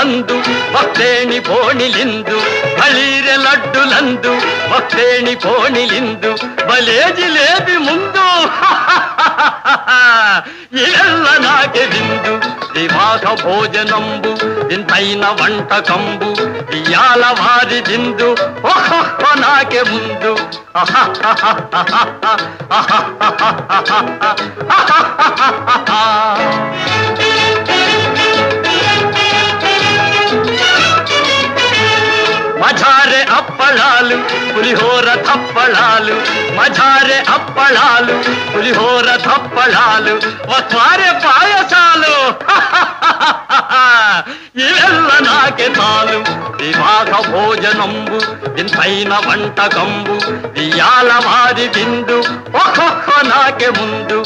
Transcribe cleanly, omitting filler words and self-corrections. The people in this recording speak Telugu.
లడ్డులందు భక్తేణి పోణిలిందు బళీరె లడ్డులందు భక్తేణి పోణిలిందు బలే జిలేబి ముందు ఇళ్ళ నాకే విందు దివాస భోజనంబు ఇంతైన వంటకంబు ఇయాల వారి దిందు ఓహో నాకే ముందు మజారే అప్పళాలు పులిహోర తప్పళాలు మజారే అప్పళాలు పులిహోర తప్పళాలు వస్వారే పాయసాలు ఇవెల్ల నాకే తాలు వివాహ భోజనంబు ఇంతైన వంటకంబు ఇయాల వారి విందు ఒక్కొక్క నాకే ముందు